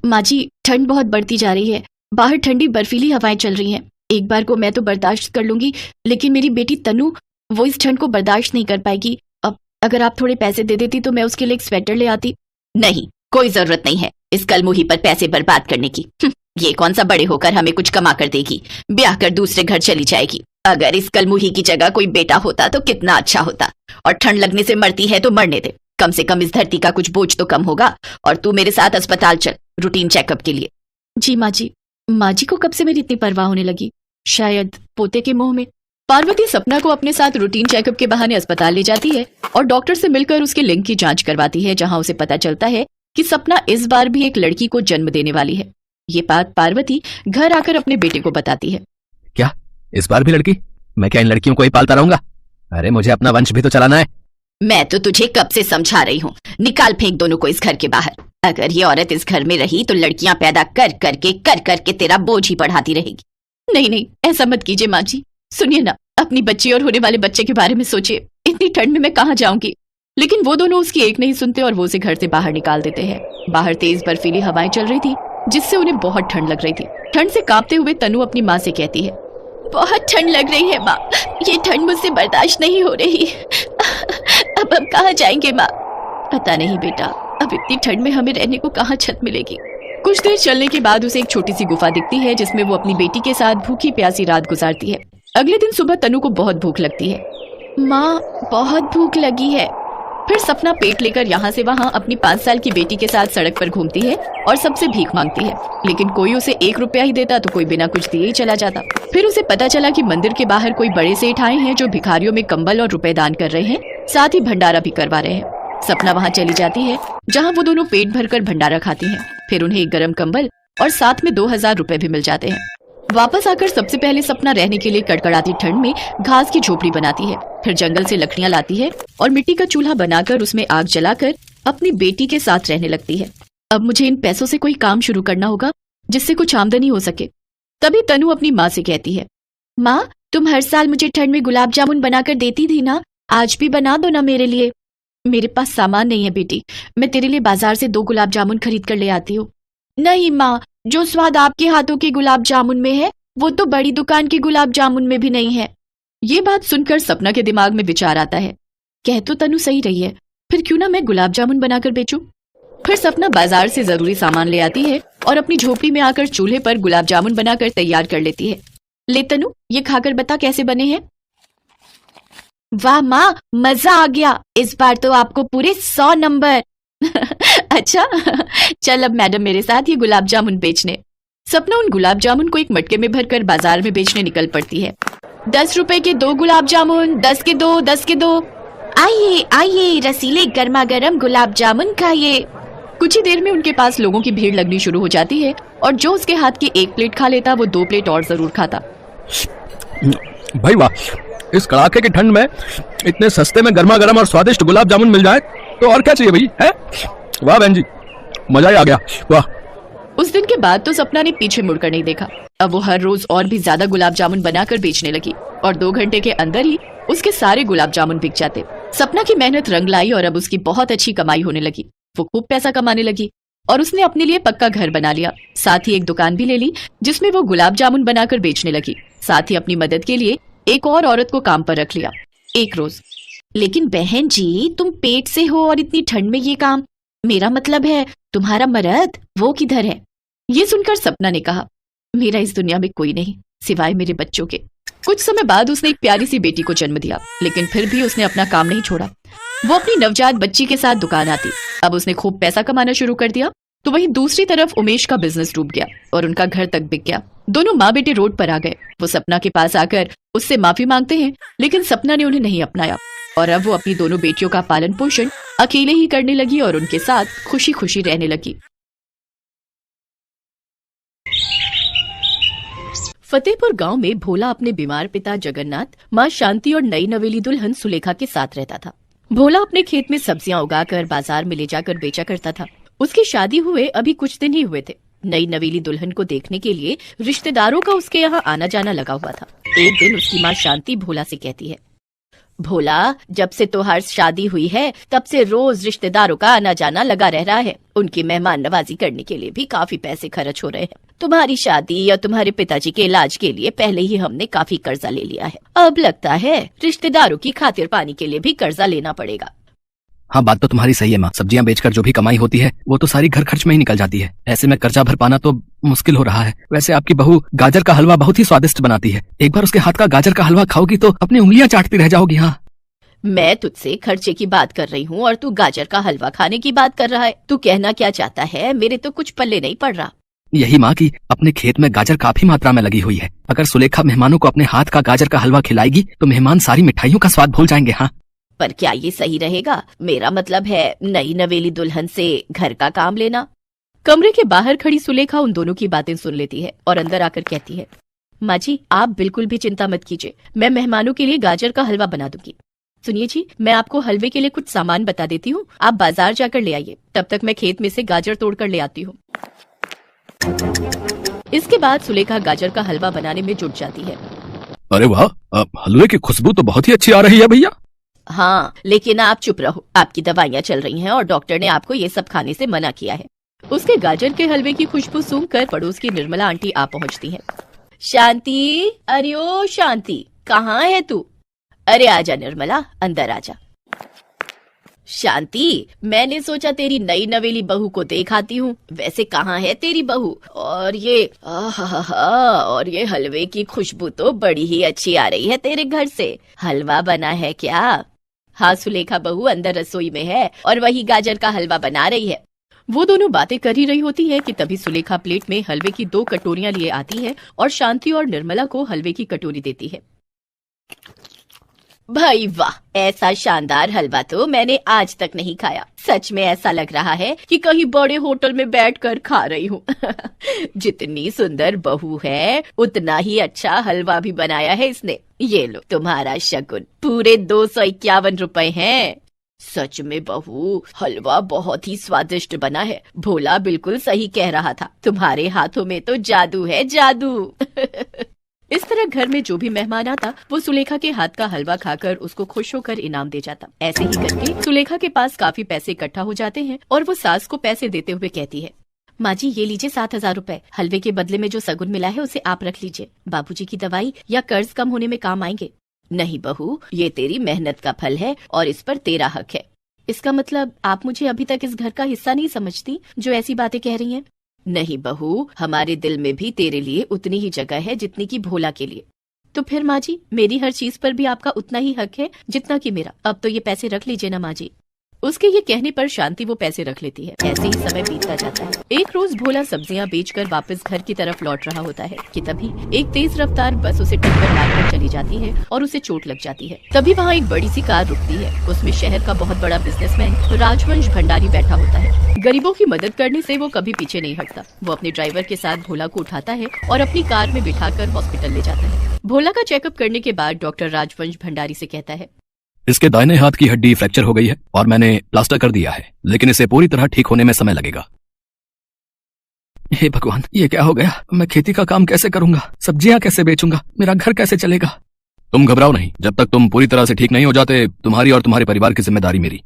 माँ जी, ठंड बहुत बढ़ती जा रही है। बाहर ठंडी बर्फीली हवाएं चल रही हैं। एक बार को मैं तो बर्दाश्त कर लूंगी, लेकिन मेरी बेटी तनु, वो इस ठंड को बर्दाश्त नहीं कर पाएगी। अब अगर आप थोड़े पैसे दे देती तो मैं उसके लिए एक स्वेटर ले आती। नहीं, कोई जरूरत नहीं है इस कलमुही पर पैसे बर्बाद करने की। ये कौन सा बड़े होकर हमें कुछ कमा कर देगी, ब्याह कर दूसरे घर चली जाएगी। अगर इस कलमुही की जगह कोई बेटा होता तो कितना अच्छा होता। और ठंड लगने से मरती है तो मरने दे, कम से कम इस धरती का कुछ बोझ तो कम होगा। और तू मेरे साथ अस्पताल चल, रूटीन चेकअप के लिए। जी माँ जी। माँ जी को कब से मेरी इतनी परवाह होने लगी? शायद पोते के मोह में। पार्वती सपना को अपने साथ रूटीन चेकअप के बहाने अस्पताल ले जाती है और डॉक्टर से मिलकर उसके लिंग की जांच करवाती है, जहां उसे पता चलता है कि सपना इस बार भी एक लड़की को जन्म देने वाली है। ये बात पार्वती घर आकर अपने बेटे को बताती है। क्या इस बार भी लड़की? मैं क्या इन लड़कियों को ही पालता रहूंगा? अरे मुझे अपना वंश भी तो चलाना है। मैं तो तुझे कब से समझा रही हूँ, निकाल फेंक दोनों को इस घर के बाहर। अगर ये औरत इस घर में रही तो लड़कियां पैदा कर करके तेरा बोझ ही बढ़ाती रहेगी। नहीं नहीं, ऐसा मत कीजिए माँ जी। सुनिए ना, अपनी बच्ची और होने वाले बच्चे के बारे में सोचिए। इतनी ठंड में मैं कहाँ जाऊंगी? लेकिन वो दोनों उसकी एक नहीं सुनते और वो उसे घर से बाहर निकाल देते हैं। बाहर तेज बर्फीली हवाएं चल रही थी, जिससे उन्हें बहुत ठंड लग रही थी। ठंड से कांपते हुए तनु अपनी माँ से कहती है, बहुत ठंड लग रही है माँ, ये ठंड मुझसे बर्दाश्त नहीं हो रही। अब हम कहाँ जाएंगे माँ? पता नहीं बेटा, अब इतनी ठंड में हमें रहने को कहाँ छत मिलेगी। कुछ देर चलने के बाद उसे एक छोटी सी गुफा दिखती है, जिसमें वो अपनी बेटी के साथ भूखी प्यासी रात गुजारती है। अगले दिन सुबह तनु को बहुत भूख लगती है। माँ, बहुत भूख लगी है। फिर सपना पेट लेकर यहाँ से वहाँ अपनी 5 साल की बेटी के साथ सड़क पर घूमती है और सबसे भीख मांगती है, लेकिन कोई उसे 1 रुपया ही देता तो कोई बिना कुछ दिए ही चला जाता। फिर उसे पता चला कि मंदिर के बाहर कोई बड़े सेठ आए हैं जो भिखारियों में कंबल और रुपए दान कर रहे हैं, साथ ही भंडारा भी करवा रहे हैं। सपना वहाँ चली जाती है, जहाँ वो दोनों पेट भरकर भंडारा खाती हैं। फिर उन्हें एक गर्म कंबल और साथ में 2000 रुपए भी मिल जाते हैं। वापस आकर सबसे पहले सपना रहने के लिए कड़कड़ाती ठंड में घास की झोपड़ी बनाती है। फिर जंगल से लकड़ियां लाती है और मिट्टी का चूल्हा बनाकर उसमें आग जलाकर अपनी बेटी के साथ रहने लगती है। अब मुझे इन पैसों से कोई काम शुरू करना होगा जिससे कुछ आमदनी हो सके। तभी तनु अपनी माँ से कहती है, माँ, तुम हर साल मुझे ठंड में गुलाब जामुन बनाकर देती थी ना, आज भी बना दो ना मेरे लिए। मेरे पास सामान नहीं है बेटी, मैं तेरे लिए बाजार से 2 गुलाब जामुन खरीद कर ले आती हूँ। नहीं माँ, जो स्वाद आपके हाथों के गुलाब जामुन में है वो तो बड़ी दुकान के गुलाब जामुन में भी नहीं है। ये बात सुनकर सपना के दिमाग में विचार आता है, कह तो तनु सही रही है, फिर क्यों ना मैं गुलाब जामुन बनाकर बेचूं। फिर सपना बाजार से जरूरी सामान ले आती है और अपनी झोपड़ी में आकर चूल्हे पर गुलाब जामुन बनाकर तैयार कर लेती है। ले तनु, ये खाकर बता कैसे बने हैं। वाह माँ, मजा आ गया, इस बार तो आपको पूरे 100 नंबर। अच्छा, चल अब मैडम मेरे साथ ये गुलाब जामुन बेचने। सपना उन गुलाब जामुन को एक मटके में भरकर बाजार में बेचने निकल पड़ती है। 10 रुपए के 2 गुलाब जामुन, 10 के 2, 10 के 2। आइए आइए, रसीले गर्मा गर्म गुलाब जामुन खाइए। कुछ ही देर में उनके पास लोगों की भीड़ लगनी शुरू हो जाती है और जो उसके हाथ की 1 प्लेट खा लेता वो 2 प्लेट और जरूर खाता। भाई वाह, इस कड़ाके की ठंड में इतने सस्ते में गर्मा गर्म और स्वादिष्ट गुलाब जामुन मिल जाए तो और क्या चाहिए भाई, है? वाह बहन जी, मजा ही आ गया, वाह। उस दिन के बाद तो सपना ने पीछे मुड़कर नहीं देखा। अब वो हर रोज और भी ज्यादा गुलाब जामुन बनाकर बेचने लगी और 2 घंटे के अंदर ही उसके सारे गुलाब जामुन बिक जाते। सपना की मेहनत रंग लाई और अब उसकी बहुत अच्छी कमाई होने लगी। वो खूब पैसा कमाने लगी और उसने अपने लिए पक्का घर बना लिया। साथ ही एक दुकान भी ले ली जिसमें वो गुलाब जामुन बनाकर बेचने लगी। साथ ही अपनी मदद के लिए एक और औरत को काम पर रख लिया। एक रोज, लेकिन बहन जी, तुम पेट से हो और इतनी ठंड में ये काम, मेरा मतलब है तुम्हारा मर्द वो किधर है? ये सुनकर सपना ने कहा, मेरा इस दुनिया में कोई नहीं सिवाय मेरे बच्चों के। कुछ समय बाद उसने एक प्यारी सी बेटी को जन्म दिया, लेकिन फिर भी उसने अपना काम नहीं छोड़ा। वो अपनी नवजात बच्ची के साथ दुकान आती। अब उसने खूब पैसा कमाना शुरू कर दिया, तो वहीं दूसरी तरफ उमेश का बिजनेस डूब गया और उनका घर तक बिक गया। दोनों माँ बेटे रोड पर आ गए। वो सपना के पास आकर उससे माफी मांगते हैं, लेकिन सपना ने उन्हें नहीं अपनाया और अब वो अपनी दोनों बेटियों का पालन पोषण अकेले ही करने लगी और उनके साथ खुशी खुशी रहने लगी। फतेहपुर गांव में भोला अपने बीमार पिता जगन्नाथ, माँ शांति और नई नवेली दुल्हन सुलेखा के साथ रहता था। भोला अपने खेत में सब्जियां उगाकर बाजार में ले जाकर बेचा करता था। उसकी शादी हुए अभी कुछ दिन ही हुए थे। नई नवेली दुल्हन को देखने के लिए रिश्तेदारों का उसके यहाँ आना जाना लगा हुआ था। एक दिन उसकी माँ शांति भोला से कहती है, भोला, जब से तोहार शादी हुई है तब से रोज रिश्तेदारों का आना जाना लगा रह रहा है। उनकी मेहमान नवाजी करने के लिए भी काफी पैसे खर्च हो रहे हैं। तुम्हारी शादी या तुम्हारे पिताजी के इलाज के लिए पहले ही हमने काफी कर्जा ले लिया है। अब लगता है रिश्तेदारों की खातिर पानी के लिए भी कर्जा लेना पड़ेगा। हाँ, बात तो तुम्हारी सही है माँ। सब्जियां बेचकर जो भी कमाई होती है वो तो सारी घर खर्च में ही निकल जाती है। ऐसे में कर्जा भर पाना तो मुश्किल हो रहा है। वैसे आपकी बहू गाजर का हलवा बहुत ही स्वादिष्ट बनाती है। एक बार उसके हाथ का गाजर का हलवा खाओगी तो अपनी उंगलियां चाटती रह जाओगी। हाँ, मैं तुझसे खर्चे की बात कर रही हूँ और तू गाजर का हलवा खाने की बात कर रहा है। तू कहना क्या चाहता है? मेरे तो कुछ पल्ले नहीं पड़ रहा। यही माँ की अपने खेत में गाजर काफी मात्रा में लगी हुई है। अगर सुलेखा मेहमानों को अपने हाथ का गाजर का हलवा खिलाएगी तो मेहमान सारी मिठाइयों का स्वाद भूल जाएंगे। हाँ, पर क्या ये सही रहेगा? मेरा मतलब है नई नवेली दुल्हन से घर का काम लेना। कमरे के बाहर खड़ी सुलेखा उन दोनों की बातें सुन लेती है और अंदर आकर कहती है, माँ जी, आप बिल्कुल भी चिंता मत कीजिए, मैं मेहमानों के लिए गाजर का हलवा बना दूंगी। सुनिए जी, मैं आपको हलवे के लिए कुछ सामान बता देती हूँ, आप बाजार जाकर ले आइए। तब तक मैं खेत में से गाजर तोड़कर ले आती हूँ। इसके बाद सुलेखा गाजर का हलवा बनाने में जुट जाती है। अरे वाह, हलवे की खुशबू तो बहुत ही अच्छी आ रही है भैया। हाँ, लेकिन आप चुप रहो, आपकी दवाइयाँ चल रही हैं और डॉक्टर ने आपको ये सब खाने से मना किया है। उसके गाजर के हलवे की खुशबू सूंघकर पड़ोस की निर्मला आंटी आ पहुँचती है। शांति, अरे ओ शांति, कहाँ है तू? अरे आजा निर्मला, अंदर आजा। शांति, मैंने सोचा तेरी नई नवेली बहू को देखाती हूँ। वैसे कहाँ है तेरी बहू? और ये हलवे की खुशबू तो बड़ी ही अच्छी आ रही है तेरे घर से। हलवा बना है क्या? हाँ सुलेखा बहू अंदर रसोई में है और वही गाजर का हलवा बना रही है। वो दोनों बातें कर ही रही होती है कि तभी सुलेखा प्लेट में हलवे की 2 कटोरियां लिए आती है और शांति और निर्मला को हलवे की कटोरी देती है। भाई वाह, ऐसा शानदार हलवा तो मैंने आज तक नहीं खाया। सच में ऐसा लग रहा है कि कहीं बड़े होटल में बैठकर खा रही हूँ। जितनी सुंदर बहू है उतना ही अच्छा हलवा भी बनाया है इसने। ये लो तुम्हारा शगुन, पूरे 251 रुपए हैं। सच में बहू, हलवा बहुत ही स्वादिष्ट बना है। भोला बिल्कुल सही कह रहा था, तुम्हारे हाथों में तो जादू है, जादू। इस तरह घर में जो भी मेहमान आता वो सुलेखा के हाथ का हलवा खाकर उसको खुश होकर इनाम दे जाता। ऐसे ही करके सुलेखा के पास काफी पैसे इकट्ठा हो जाते हैं और वो सास को पैसे देते हुए कहती है, माँ जी ये लीजिए 7,000 रुपए। हलवे के बदले में जो सगुन मिला है उसे आप रख लीजिए, बाबूजी की दवाई या कर्ज कम होने में काम आएंगे। नहीं बहू, ये तेरी मेहनत का फल है और इस पर तेरा हक है। इसका मतलब आप मुझे अभी तक इस घर का हिस्सा नहीं समझती जो ऐसी बातें कह रही हैं? नहीं बहू, हमारे दिल में भी तेरे लिए उतनी ही जगह है जितनी की भोला के लिए। तो फिर माँ जी, मेरी हर चीज पर भी आपका उतना ही हक है जितना कि मेरा। अब तो ये पैसे रख लीजिए ना माँ जी। उसके ये कहने पर शांति वो पैसे रख लेती है। ऐसे ही समय बीतता जाता है। एक रोज भोला सब्जियां बेचकर वापस घर की तरफ लौट रहा होता है कि तभी एक तेज रफ्तार बस उसे टक्कर मारकर चली जाती है और उसे चोट लग जाती है। तभी वहाँ एक बड़ी सी कार रुकती है। उसमें शहर का बहुत बड़ा बिजनेसमैन राजवंश भंडारी बैठा होता है। गरीबों की मदद करने से वो कभी पीछे नहीं हटता। वो अपने ड्राइवर के साथ भोला को उठाता है और अपनी कार में बिठाकर हॉस्पिटल ले जाता है। भोला का चेकअप करने के बाद डॉक्टर राजवंश भंडारी से कहता है, इसके दाहिने हाथ की हड्डी फ्रैक्चर हो गई है और मैंने प्लास्टर कर दिया है, लेकिन इसे पूरी तरह ठीक होने में समय लगेगा। हे भगवान, ये क्या हो गया? मैं खेती का काम कैसे करूंगा? सब्जियां कैसे बेचूंगा? मेरा घर कैसे चलेगा? तुम घबराओ नहीं, जब तक तुम पूरी तरह से ठीक नहीं हो जाते तुम्हारी और तुम्हारे परिवार की जिम्मेदारी मेरी।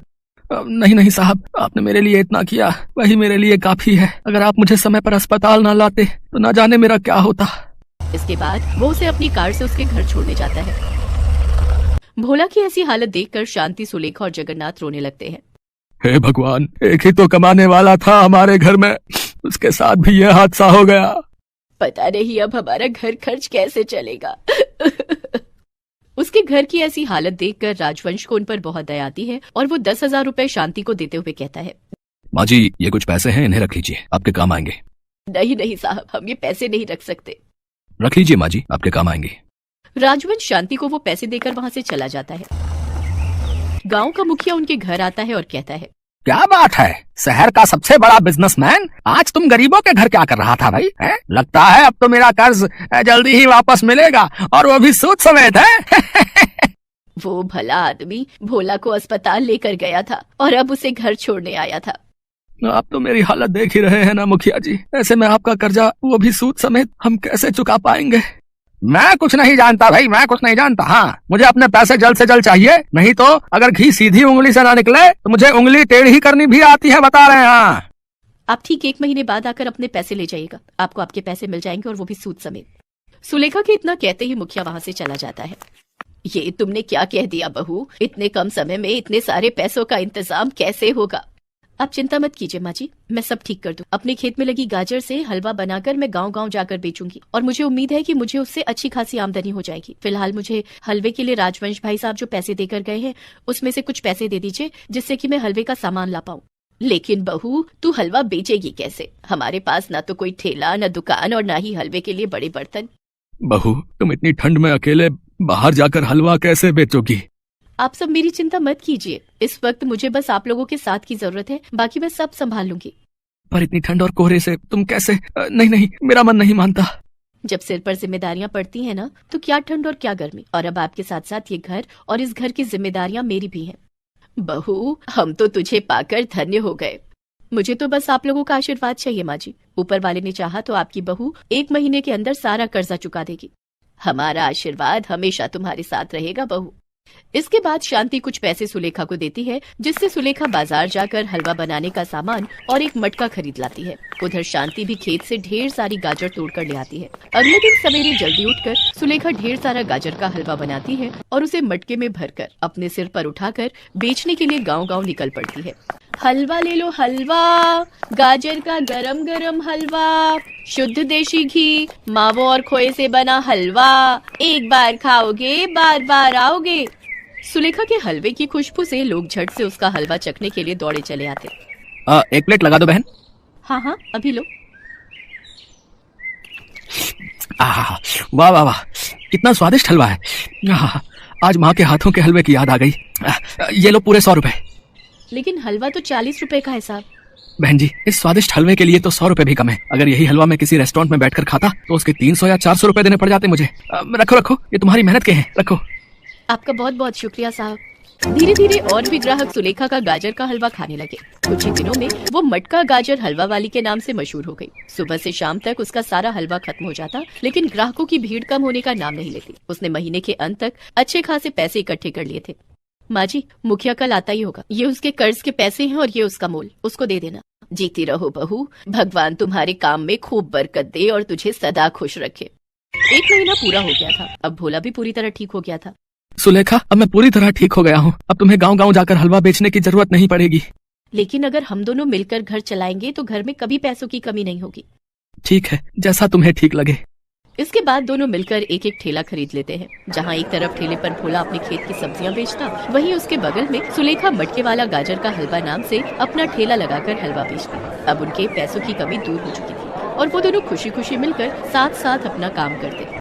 नहीं नहीं साहब, आपने मेरे लिए इतना किया, वही मेरे लिए काफी है। अगर आप मुझे समय पर अस्पताल ना लाते तो ना जाने मेरा क्या होता। इसके बाद वो उसे अपनी कार से उसके घर छोड़ने जाता है। भोला की ऐसी हालत देखकर शांति, सुलेखा और जगन्नाथ रोने लगते हैं। हे भगवान, एक ही तो कमाने वाला था हमारे घर में, उसके साथ भी यह हादसा हो गया। पता नहीं अब हमारा घर खर्च कैसे चलेगा। उसके घर की ऐसी हालत देखकर राजवंश को उन पर बहुत दया आती है और वो 10,000 रुपए शांति को देते हुए कहता है, माँ जी ये कुछ पैसे हैं, इन्हें रख लीजिए, आपके काम आएंगे। नहीं नहीं साहब, हम ये पैसे नहीं रख सकते। रख लीजिए माँ जी, आपके काम आएंगे। राजवंश शांति को वो पैसे देकर वहाँ से चला जाता है। गांव का मुखिया उनके घर आता है और कहता है, क्या बात है, शहर का सबसे बड़ा बिजनेसमैन, आज तुम गरीबों के घर क्या कर रहा था भाई? है? लगता है अब तो मेरा कर्ज जल्दी ही वापस मिलेगा और वो भी सूद समेत है। वो भला आदमी भोला को अस्पताल लेकर गया था और अब उसे घर छोड़ने आया था। आप तो मेरी हालत देख ही रहे हैं ना मुखिया जी, ऐसे में आपका कर्जा वो भी सूद समेत हम कैसे चुका पाएंगे? मैं कुछ नहीं जानता भाई, मैं कुछ नहीं जानता। हाँ, मुझे अपने पैसे जल्द से जल्द चाहिए, नहीं तो अगर घी सीधी उंगली से ना निकले तो मुझे उंगली टेढ़ी करनी भी आती है, बता रहे हैं। हाँ, आप ठीक 1 महीने बाद आकर अपने पैसे ले जाइएगा, आपको आपके पैसे मिल जाएंगे और वो भी सूद समेत। सुलेखा के इतना कहते ही मुखिया वहां से चला जाता है। ये तुमने क्या कह दिया बहू, इतने कम समय में इतने सारे पैसों का इंतजाम कैसे होगा? आप चिंता मत कीजिए माँ जी, मैं सब ठीक कर दूं। अपने खेत में लगी गाजर से हलवा बनाकर मैं गांव-गांव जाकर बेचूंगी और मुझे उम्मीद है कि मुझे उससे अच्छी खासी आमदनी हो जाएगी। फिलहाल मुझे हलवे के लिए राजवंश भाई साहब जो पैसे देकर गए हैं उसमें से कुछ पैसे दे दीजिए, जिससे कि मैं हलवे का सामान ला पाऊँ। लेकिन बहू, तू हलवा बेचेगी कैसे? हमारे पास ना तो कोई ठेला, न दुकान और ना ही हलवे के लिए बड़े बर्तन। बहू, तुम इतनी ठंड में अकेले बाहर जाकर हलवा कैसे बेचोगी? आप सब मेरी चिंता मत कीजिए, इस वक्त मुझे बस आप लोगों के साथ की जरूरत है, बाकी मैं सब संभाल लूंगी। पर इतनी ठंड और कोहरे से तुम कैसे? नहीं नहीं, मेरा मन नहीं मानता। जब सिर पर जिम्मेदारियां पड़ती हैं ना, तो क्या ठंड और क्या गर्मी। और अब आपके साथ साथ ये घर और इस घर की जिम्मेदारियां मेरी भी हैं। बहू, हम तो तुझे पाकर धन्य हो गए। मुझे तो बस आप लोगों का आशीर्वाद चाहिए माँ जी। ऊपर वाले ने चाहा तो आपकी बहू 1 महीने के अंदर सारा कर्जा चुका देगी। हमारा आशीर्वाद हमेशा तुम्हारे साथ रहेगा बहू। इसके बाद शांति कुछ पैसे सुलेखा को देती है, जिससे सुलेखा बाजार जाकर हलवा बनाने का सामान और एक मटका खरीद लाती है। उधर शांति भी खेत से ढेर सारी गाजर तोड़कर ले आती है। अगले दिन सवेरे जल्दी उठकर सुलेखा ढेर सारा गाजर का हलवा बनाती है और उसे मटके में भरकर अपने सिर पर उठाकर बेचने के लिए गाँव-गाँव निकल पड़ती है। हलवा ले लो हलवा, गाजर का गरम गरम हलवा, शुद्ध देशी घी, मावों और खोए से बना हलवा, एक बार खाओगे बार बार आओगे। सुलेखा के हलवे की खुशबू से लोग झट से उसका हलवा चखने के लिए दौड़े चले आते। 1 प्लेट लगा दो बहन। हाँ हाँ, अभी लो। वाह वाह वाह, कितना स्वादिष्ट हलवा है। आज माँ के हाथों के हलवे की याद आ गई। ये लो पूरे 100 रुपए। लेकिन हलवा तो 40 रुपए का है साहब। बहन जी, इस स्वादिष्ट हलवे के लिए तो 100 रुपए भी कम है। अगर यही हलवा मैं किसी रेस्टोरेंट में बैठकर खाता तो उसके 300 या 400 रुपए देने पड़ जाते मुझे। रखो रखो, ये तुम्हारी मेहनत के हैं, रखो। आपका बहुत बहुत शुक्रिया साहब। धीरे धीरे और भी ग्राहक सुलेखा का गाजर का हलवा खाने लगे। कुछ ही दिनों में वो मटका गाजर हलवा वाली के नाम से मशहूर हो गई। सुबह से शाम तक उसका सारा हलवा खत्म हो जाता, लेकिन ग्राहकों की भीड़ कम होने का नाम नहीं लेती। उसने महीने के अंत तक अच्छे खासे पैसे इकट्ठे कर लिए थे। माँ जी, मुखिया कल आता ही होगा। ये उसके कर्ज के पैसे हैं और ये उसका मोल, उसको दे देना। जीती रहो बहू, भगवान तुम्हारे काम में खूब बरकत दे और तुझे सदा खुश रखे। 1 महीना पूरा हो गया था। अब भोला भी पूरी तरह ठीक हो गया था। सुलेखा, अब मैं पूरी तरह ठीक हो गया हूँ। अब तुम्हें गाँव-गाँव जाकर हलवा बेचने की जरूरत नहीं पड़ेगी। लेकिन अगर हम दोनों मिलकर घर चलाएंगे तो घर में कभी पैसों की कमी नहीं होगी। ठीक है, जैसा तुम्हें ठीक लगे। इसके बाद दोनों मिलकर एक एक ठेला खरीद लेते हैं। जहाँ एक तरफ ठेले पर भोला अपने खेत की सब्जियां बेचता, वहीं उसके बगल में सुलेखा मटके वाला गाजर का हलवा नाम से अपना ठेला लगाकर हलवा बेचती। अब उनके पैसों की कमी दूर हो चुकी थी और वो दोनों खुशी खुशी मिलकर साथ साथ अपना काम करते।